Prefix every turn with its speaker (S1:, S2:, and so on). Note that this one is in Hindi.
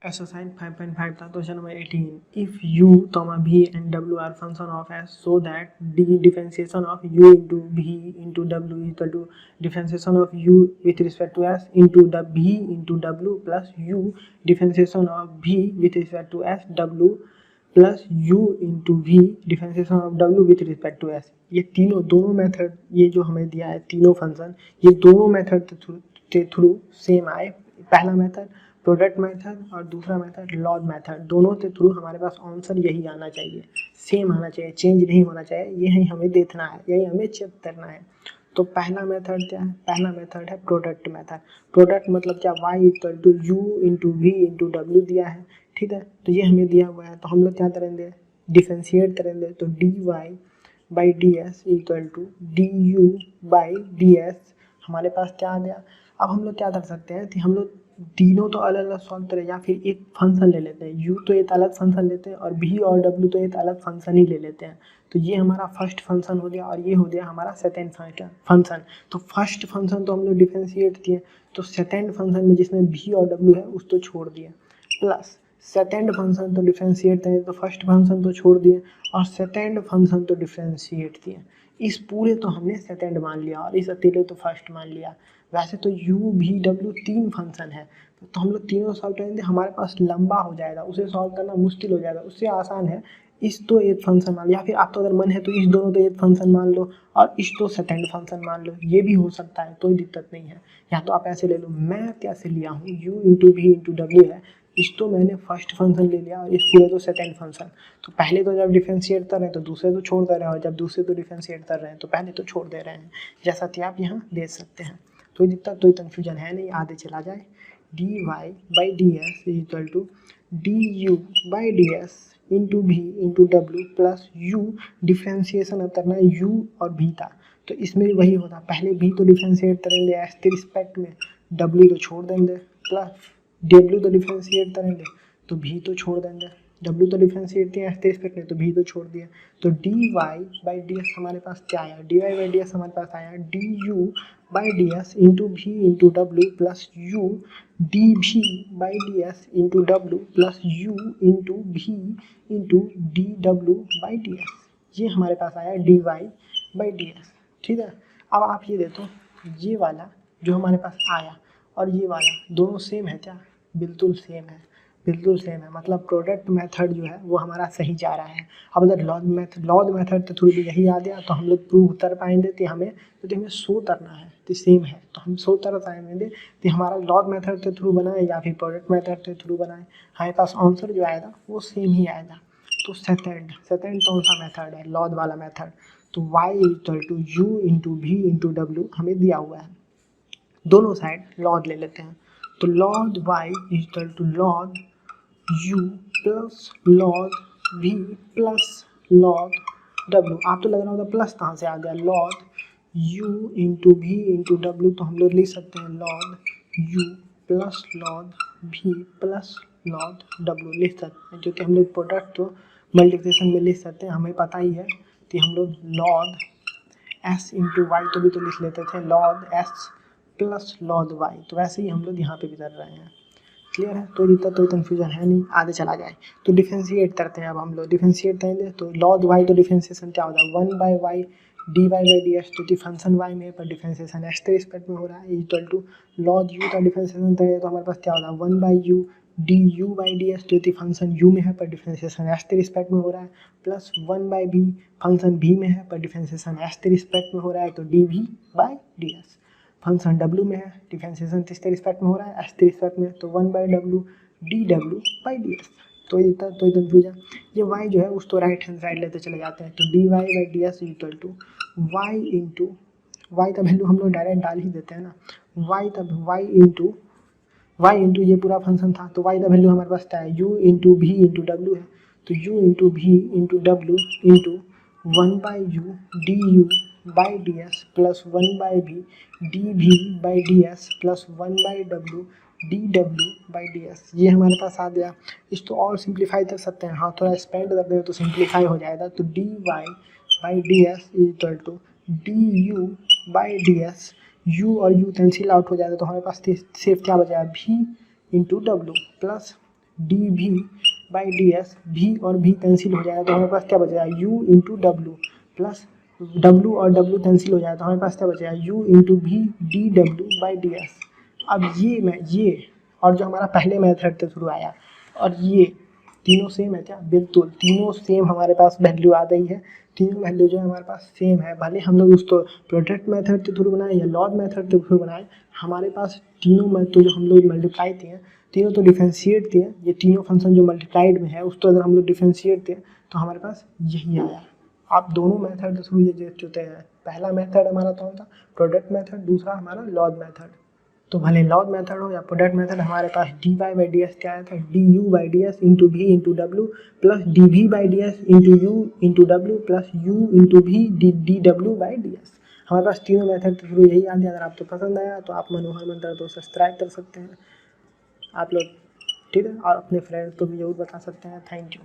S1: Exercise 5.5 था question number 18 if u v and w are function of s so that the differentiation of u into v into w is equal to differentiation of u with respect to s into the v into w plus u differentiation of v with respect to s w plus u into v differentiation of w with respect to s। ये तीनों दोनों मेथड, ये जो हमें दिया है तीनों फंक्शन, ये दोनों मेथड के थ्रू सेम आए। पहला मेथड प्रोडक्ट मेथड और दूसरा मेथड लॉग मेथड, दोनों के थ्रू हमारे पास आंसर यही आना चाहिए, सेम आना चाहिए, चेंज नहीं होना चाहिए। यही हमें देखना है, यही हमें चेक करना है। तो पहला मेथड क्या है? पहला मेथड है प्रोडक्ट मेथड। प्रोडक्ट मतलब क्या? y equal to u into v into डब्ल्यू दिया है, ठीक है। तो ये हमें दिया हुआ है, तो हम लोग क्या करेंगे? डिफरेंशिएट करेंगे। तो D Y by D s equal to d you by D S हमारे पास क्या आ गया। अब हम लोग क्या कर सकते हैं कि हम लोग तीनों तो अलग अलग सॉल्व करें, या फिर एक फंक्शन ले लेते हैं, u तो एक अलग फंक्शन लेते हैं और v और w तो एक अलग फंक्शन ही ले लेते हैं। तो ये हमारा फर्स्ट फंक्शन हो गया और ये हो गया हमारा सेकेंड फंक्शन। तो फर्स्ट फंक्शन तो हम लोग डिफरेंशिएट किए, तो सेकेंड फंक्शन में जिसमें v और w है उस तो छोड़ दिए, प्लस सेकेंड फंक्शन तो डिफरेंशिएट करें तो फर्स्ट फंक्शन तो छोड़ दिए और सेकेंड फंक्शन तो डिफरेंशिएट किए। इस पूरे तो हमने सेकेंड मान लिया और इस अकेले तो फर्स्ट मान लिया। वैसे तो u v w तीन फंक्शन है, तो हम लोग तीनों सॉल्व करेंगे, हमारे पास लंबा हो जाएगा, उसे सॉल्व करना मुश्किल हो जाएगा। उससे आसान है इस तो एक फंक्शन मान लो, या फिर आप तो अगर मन है तो इस दोनों तो एक फंक्शन मान लो और इस तो सेकेंड फंक्शन मान लो, ये भी हो सकता है, कोई दिक्कत नहीं है। या तो आप ऐसे ले लो, मैं कैसे लिया हूँ u इंटू वी इंटू डब्ल्यू है, इस तो मैंने फर्स्ट फंक्शन ले लिया और इस पूरे तो सेकेंड फंक्शन। तो पहले तो जब डिफरेंशिएट कर रहे हैं तो दूसरे तो छोड़ दे रहे हैं, और जब दूसरे तो डिफरेंशिएट कर रहे हैं तो पहले तो छोड़ दे रहे हैं, जैसा कि आप यहाँ देख सकते हैं। तो दिक्कत तो कन्फ्यूजन है नहीं, आगे चला जाए। D Y by D s equal to d you by D S into भी into W plus u differentiation अब करना है यू और भी था, तो इसमें भी वही होता। पहले भी तो डिफ्रेंशिएट करेंगे एस के रिस्पेक्ट में, डब्ल्यू तो छोड़ देंगे, प्लस डब्ल्यू तो डिफ्रेंशिएट करेंगे तो भी तो छोड़ देंगे, डब्ल्यू तो डिफ्रेंशिएट किया एस के रिस्पेक्ट में तो भी तो छोड़ दिया। तो D Y by D S हमारे पास क्या आया? D Y by D S हमारे पास आया D you by D S into भी into W plus U D V by D S into W plus U into भी into D W by D S. ये हमारे पास आया D Y by D S, ठीक है। अब आप ये देखो, ये वाला जो हमारे पास आया और ये वाला दोनों सेम है क्या? बिल्कुल सेम है, बिल्कुल सेम है। मतलब प्रोडक्ट मेथड जो है वो हमारा सही जा रहा है। अब अगर लॉग मेथड के थ्रू भी यही आ गया तो हम लोग प्रूव कर पाएंगे कि हमें शो करना है कि सेम है, तो हम शो कर पाएंगे कि हमारा लॉग मेथड के थ्रू बनाए या फिर प्रोडक्ट मेथड के थ्रू बनाए, हमारे पास आंसर जो आएगा वो सेम ही आएगा। तो सेकेंड कौन सा मेथड है? लॉग वाला मेथड। तो y equal to u into भी इंटू डब्ल्यू हमें दिया हुआ है, दोनों साइड लॉग ले लेते हैं। तो log y equal to log u plus log v plus log w। आप तो लग रहा होगा प्लस कहाँ से आ गया? Log u into v into W, तो हम लोग लिख सकते हैं log u plus log v plus log w लिख सकते हैं, जो कि हम लोग प्रोडक्ट तो मल्टीप्लिकेशन में लिख सकते हैं। हमें पता ही है कि हम लोग लॉग s इंटू वाई तो भी तो लिख लेते थे log s plus log y, तो वैसे ही हम लोग यहाँ पे भी कर रहे हैं। क्लियर है? तो इतना तो कन्फ्यूजन है नहीं, आगे चला जाए। तो डिफरेंशिएट करते हैं। अब हम लोग डिफरेंशिएट करेंगे तो लॉग वाई तो डिफरेंशिएशन क्या होता है? 1 by y d Y by D s, तो फंक्शन वाई में पर डिफरेंशिएशन एस के रिस्पेक्ट में हो रहा है, इक्वल टू लॉग यू का डिफरेंशिएशन करेंगे तो हमारे पास क्या होता है? 1 by U D you by D S, जो फंक्शन यू में है पर डिफरेंशिएशन एस के रिस्पेक्ट में हो रहा है, plus 1 by v function v में है पर डिफरेंशिएशन एस के रिस्पेक्ट में हो रहा है, तो d v by D s. Function डब्ल्यू में है, डिफरेंशिएशन किसके रिस्पेक्ट में हो रहा है? एस के रिस्पेक्ट में, तो 1 by W D W by D s. तो इतना तो कन्फ्यूजन। ये y जो है उस तो राइट हैंड साइड लेते चले जाते हैं, तो D Y by D s equal to y into y का वैल्यू हम लोग डायरेक्ट डाल ही देते हैं ना, वाई इंटू ये पूरा फंक्शन था, तो वाई का वैल्यू हमारे पास क्या है? u इंटू भी इंटू डब्ल्यू है, तो u इंटू भी into W into 1 by U D you by D S plus 1 by भी D V by D S plus 1 by W D W by D S. ये हमारे पास आ गया। इसको और सिंप्लीफाई कर सकते हैं, हाँ थोड़ा एक्सपेंड कर दें तो सिंप्लीफाई हो जाएगा। तो D Y by D s equal to d you by D s, u और यू कैंसिल आउट हो जाएगा, तो हमारे पास सिर्फ क्या बचा है? भी into W plus D V by D S, भी और भी कैंसिल हो जाएगा तो हमारे पास क्या बचेगा u into W plus w और w कैंसिल हो जाएगा तो हमारे पास क्या बचेगा u into V D W by D S. अब ये और जो हमारा पहले मेथड से शुरू आया और ये तीनों सेम है क्या? बिल्कुल तीनों सेम हमारे पास वैल्यू आ गई है। तीनों वैल्यू जो है हमारे पास सेम है, भले हम लोग उसको प्रोडक्ट मेथड के थ्रू बनाए या लॉग मेथड के थ्रू बनाए, हमारे पास तीनों मेथड जो हम लोग मल्टीप्लाई किए तीनों तो डिफरेंशिएट किए, ये तीनों फंक्शन जो मल्टीप्लाइड में है उसको अगर हम लोग डिफरेंशिएट किए तो हमारे पास यही आया। आप दोनों मेथड के थ्रू ये देख चुके हैं। पहला मेथड हमारा कौन था? प्रोडक्ट मेथड, दूसरा हमारा लॉग मेथड। तो भले लॉग मेथड हो या प्रोडक्ट मेथड, हमारे पास D Y by D S क्या आया था? D you by D S into भी into W plus D V by D S into U into W plus U into V D W by D S. हमारे पास तीनों मेथड के थ्रू यही आ गया। अगर आपको पसंद आया तो आप मनोहर मंत्र को सब्सक्राइब कर सकते हैं आप लोग, ठीक है, और अपने फ्रेंड्स को भी जरूर बता सकते हैं। Thank you.